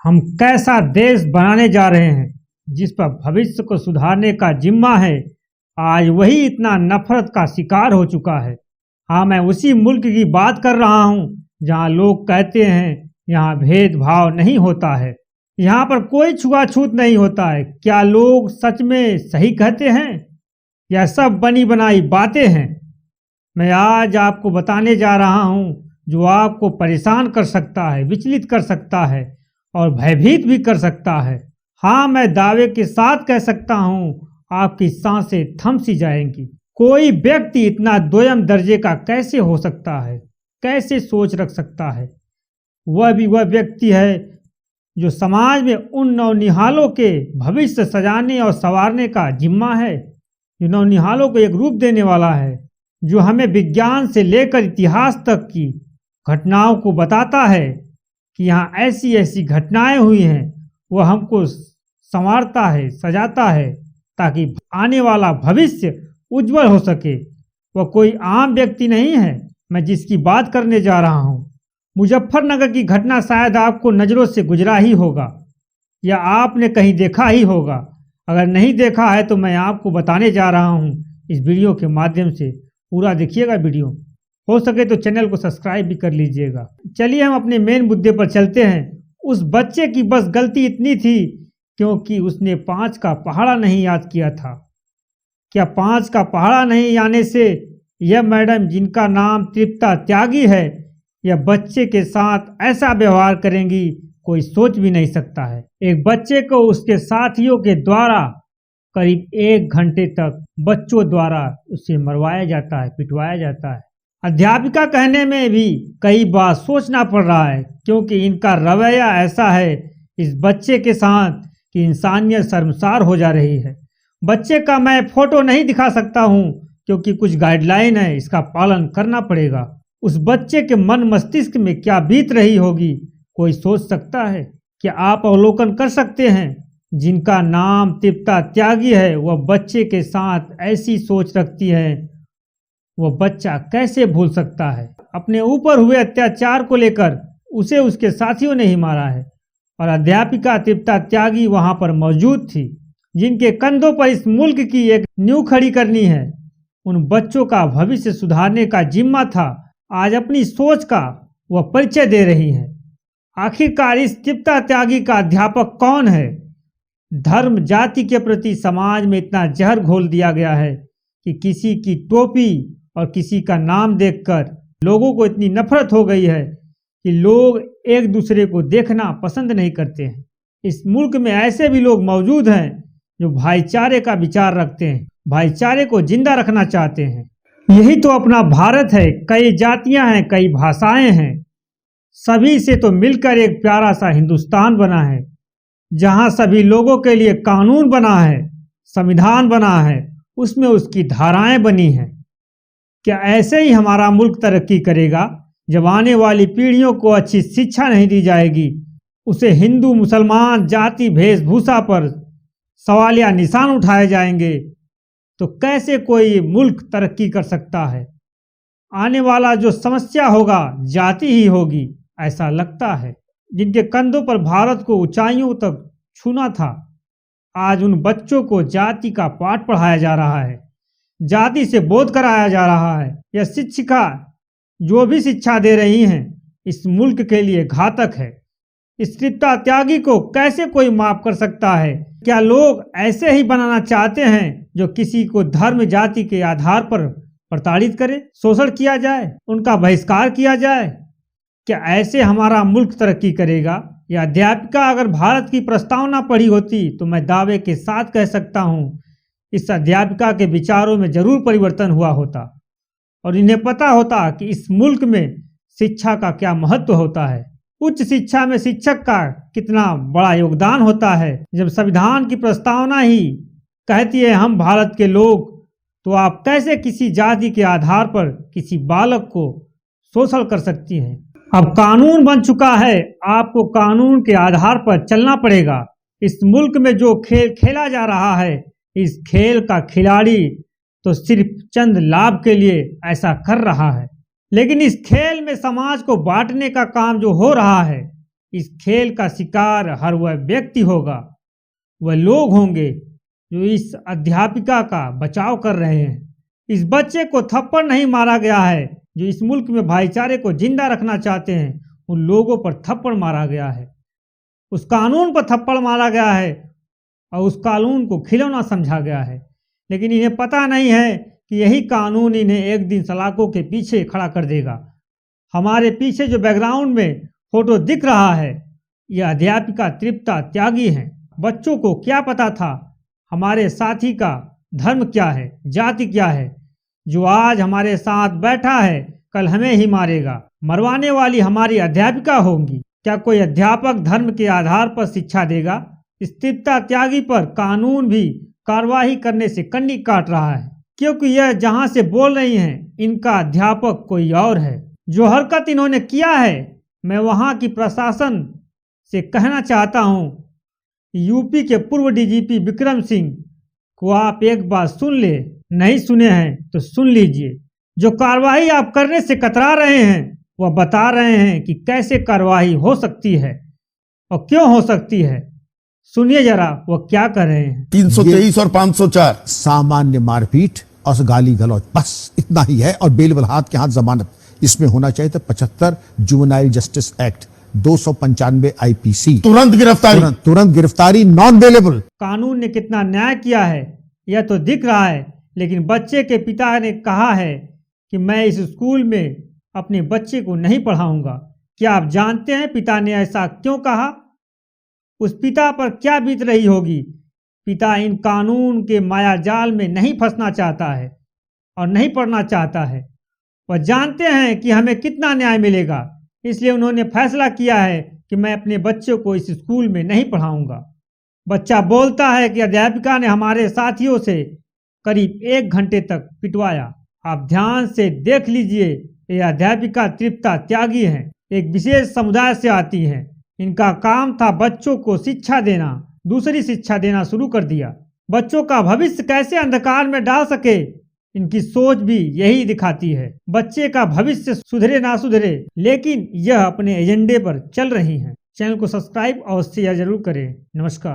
हम कैसा देश बनाने जा रहे हैं जिस पर भविष्य को सुधारने का जिम्मा है, आज वही इतना नफरत का शिकार हो चुका है। हाँ, मैं उसी मुल्क की बात कर रहा हूँ जहाँ लोग कहते हैं यहाँ भेदभाव नहीं होता है, यहाँ पर कोई छुआछूत नहीं होता है। क्या लोग सच में सही कहते हैं या सब बनी बनाई बातें हैं? मैं आज आपको बताने जा रहा हूँ जो आपको परेशान कर सकता है, विचलित कर सकता है और भयभीत भी कर सकता है। हाँ, मैं दावे के साथ कह सकता हूँ आपकी सांसें थम सी जाएंगी। कोई व्यक्ति इतना दोयम दर्जे का कैसे हो सकता है, कैसे सोच रख सकता है? वह भी वह व्यक्ति है जो समाज में उन नौनिहालों के भविष्य सजाने और संवारने का जिम्मा है, जो नौनिहालों को एक रूप देने वाला है, जो हमें विज्ञान से लेकर इतिहास तक की घटनाओं को बताता है कि यहाँ ऐसी ऐसी घटनाएं हुई हैं। वह हमको संवारता है, सजाता है ताकि आने वाला भविष्य उज्जवल हो सके। वह कोई आम व्यक्ति नहीं है मैं जिसकी बात करने जा रहा हूँ। मुजफ्फरनगर की घटना शायद आपको नज़रों से गुजरा ही होगा या आपने कहीं देखा ही होगा। अगर नहीं देखा है तो मैं आपको बताने जा रहा हूँ इस वीडियो के माध्यम से। पूरा देखिएगा वीडियो, हो सके तो चैनल को सब्सक्राइब भी कर लीजिएगा। चलिए हम अपने मेन मुद्दे पर चलते हैं। उस बच्चे की बस गलती इतनी थी क्योंकि उसने 5 का पहाड़ा नहीं याद किया था। क्या 5 का पहाड़ा नहीं आने से यह मैडम जिनका नाम तृप्ता त्यागी है, यह बच्चे के साथ ऐसा व्यवहार करेंगी, कोई सोच भी नहीं सकता है। एक बच्चे को उसके साथियों के द्वारा करीब 1 घंटे तक बच्चों द्वारा उसे मरवाया जाता है, पिटवाया जाता है। अध्यापिका कहने में भी कई बार सोचना पड़ रहा है क्योंकि इनका रवैया ऐसा है इस बच्चे के साथ कि इंसानियत शर्मसार हो जा रही है। बच्चे का मैं फोटो नहीं दिखा सकता हूँ क्योंकि कुछ गाइडलाइन है, इसका पालन करना पड़ेगा। उस बच्चे के मन मस्तिष्क में क्या बीत रही होगी, कोई सोच सकता है? क्या आप अवलोकन कर सकते हैं? जिनका नाम तृप्ता त्यागी है वह बच्चे के साथ ऐसी सोच रखती है, वह बच्चा कैसे भूल सकता है? अपने ऊपर हुए अत्याचार को लेकर उसे उसके साथियों ने ही मारा है और अध्यापिका तृप्ता त्यागी वहां पर मौजूद थी। जिनके कंधों पर इस मुल्क की एक नींव खड़ी करनी है, उन बच्चों का भविष्य सुधारने का जिम्मा था, आज अपनी सोच का वह परिचय दे रही है। आखिरकार इस तृप्ता त्यागी का अध्यापक कौन है? धर्म जाति के प्रति समाज में इतना जहर घोल दिया गया है कि किसी की टोपी और किसी का नाम देखकर लोगों को इतनी नफरत हो गई है कि लोग एक दूसरे को देखना पसंद नहीं करते हैं। इस मुल्क में ऐसे भी लोग मौजूद हैं जो भाईचारे का विचार रखते हैं, भाईचारे को जिंदा रखना चाहते हैं। यही तो अपना भारत है। कई जातियां हैं, कई भाषाएं हैं, सभी से तो मिलकर एक प्यारा सा हिंदुस्तान बना है जहां सभी लोगों के लिए कानून बना है, संविधान बना है, उसमें उसकी धाराएं बनी हैं। क्या ऐसे ही हमारा मुल्क तरक्की करेगा? जब आने वाली पीढ़ियों को अच्छी शिक्षा नहीं दी जाएगी, उसे हिंदू मुसलमान जाति वेशभूषा पर सवालिया निशान उठाए जाएंगे, तो कैसे कोई मुल्क तरक्की कर सकता है? आने वाला जो समस्या होगा जाति ही होगी, ऐसा लगता है। जिनके कंधों पर भारत को ऊंचाइयों तक छूना था, आज उन बच्चों को जाति का पाठ पढ़ाया जा रहा है, जाति से बोध कराया जा रहा है। यह शिक्षिका जो भी शिक्षा दे रही हैं इस मुल्क के लिए घातक है। इस तृप्ता त्यागी को कैसे कोई माफ कर सकता है? क्या लोग ऐसे ही बनाना चाहते हैं जो किसी को धर्म जाति के आधार पर प्रताड़ित करे, शोषण किया जाए, उनका बहिष्कार किया जाए? क्या ऐसे हमारा मुल्क तरक्की करेगा? यह अध्यापिका अगर भारत की प्रस्तावना पढ़ी होती तो मैं दावे के साथ कह सकता हूँ इस अध्यापिका के विचारों में जरूर परिवर्तन हुआ होता और इन्हें पता होता कि इस मुल्क में शिक्षा का क्या महत्व होता है, उच्च शिक्षा में शिक्षक का कितना बड़ा योगदान होता है। जब संविधान की प्रस्तावना ही कहती है हम भारत के लोग, तो आप कैसे किसी जाति के आधार पर किसी बालक को शोषण कर सकती हैं? अब कानून बन चुका है, आपको कानून के आधार पर चलना पड़ेगा। इस मुल्क में जो खेल खेला जा रहा है, इस खेल का खिलाड़ी तो सिर्फ चंद लाभ के लिए ऐसा कर रहा है, लेकिन इस खेल में समाज को बांटने का काम जो हो रहा है, इस खेल का शिकार हर वह व्यक्ति होगा, वह लोग होंगे जो इस अध्यापिका का बचाव कर रहे हैं। इस बच्चे को थप्पड़ नहीं मारा गया है जो इस मुल्क में भाईचारे को जिंदा रखना चाहते हैं, उन लोगों पर थप्पड़ मारा गया है। उस कानून पर थप्पड़ मारा गया है और उस कानून को खिलौना समझा गया है। लेकिन इन्हें पता नहीं है कि यही कानून इन्हें एक दिन सलाखों के पीछे खड़ा कर देगा। हमारे पीछे जो बैकग्राउंड में फोटो दिख रहा है, यह अध्यापिका तृप्ता त्यागी हैं। बच्चों को क्या पता था हमारे साथी का धर्म क्या है, जाति क्या है। जो आज हमारे साथ बैठा है कल हमें ही मारेगा। मरवाने वाली हमारी अध्यापिका होंगी। क्या कोई अध्यापक धर्म के आधार पर शिक्षा देगा? इस तृप्ता त्यागी पर कानून भी कार्रवाई करने से कन्नी काट रहा है, क्योंकि यह जहां से बोल रही हैं इनका अध्यापक कोई और है। जो हरकत इन्होंने किया है, मैं वहां की प्रशासन से कहना चाहता हूं, यूपी के पूर्व डीजीपी विक्रम सिंह को आप एक बार सुन ले, नहीं सुने हैं तो सुन लीजिए। जो कार्रवाई आप करने से कतरा रहे हैं वह बता रहे हैं कि कैसे कार्रवाई हो सकती है और क्यों हो सकती है। सुनिए जरा वो क्या कर रहे हैं। 323 और 504 सामान्य मारपीट और गाली गलौज, बस इतना ही है। और बेल बलहात के हाथ जमानत इसमें होना चाहिए था। 75 जुवेनाइल जस्टिस एक्ट, 295 आईपीसी, तुरंत गिरफ्तारी, तुरंत गिरफ्तारी, नॉन बेलेबल। कानून ने कितना न्याय किया है यह तो दिख रहा है, लेकिन बच्चे के पिता ने कहा है कि मैं इस स्कूल में अपने बच्चे को नहीं पढ़ाऊंगा। क्या आप जानते हैं पिता ने ऐसा क्यों कहा? उस पिता पर क्या बीत रही होगी। पिता इन कानून के मायाजाल में नहीं फंसना चाहता है और नहीं पढ़ना चाहता है। वह जानते हैं कि हमें कितना न्याय मिलेगा, इसलिए उन्होंने फैसला किया है कि मैं अपने बच्चों को इस स्कूल में नहीं पढ़ाऊंगा। बच्चा बोलता है कि अध्यापिका ने हमारे साथियों से करीब 1 घंटे तक पिटवाया। आप ध्यान से देख लीजिए, ये अध्यापिका तृप्ता त्यागी हैं, एक विशेष समुदाय से आती हैं। इनका काम था बच्चों को शिक्षा देना, दूसरी शिक्षा देना शुरू कर दिया। बच्चों का भविष्य कैसे अंधकार में डाल सके, इनकी सोच भी यही दिखाती है। बच्चे का भविष्य सुधरे ना सुधरे, लेकिन यह अपने एजेंडे पर चल रही हैं। चैनल को सब्सक्राइब और शेयर जरूर करें। नमस्कार।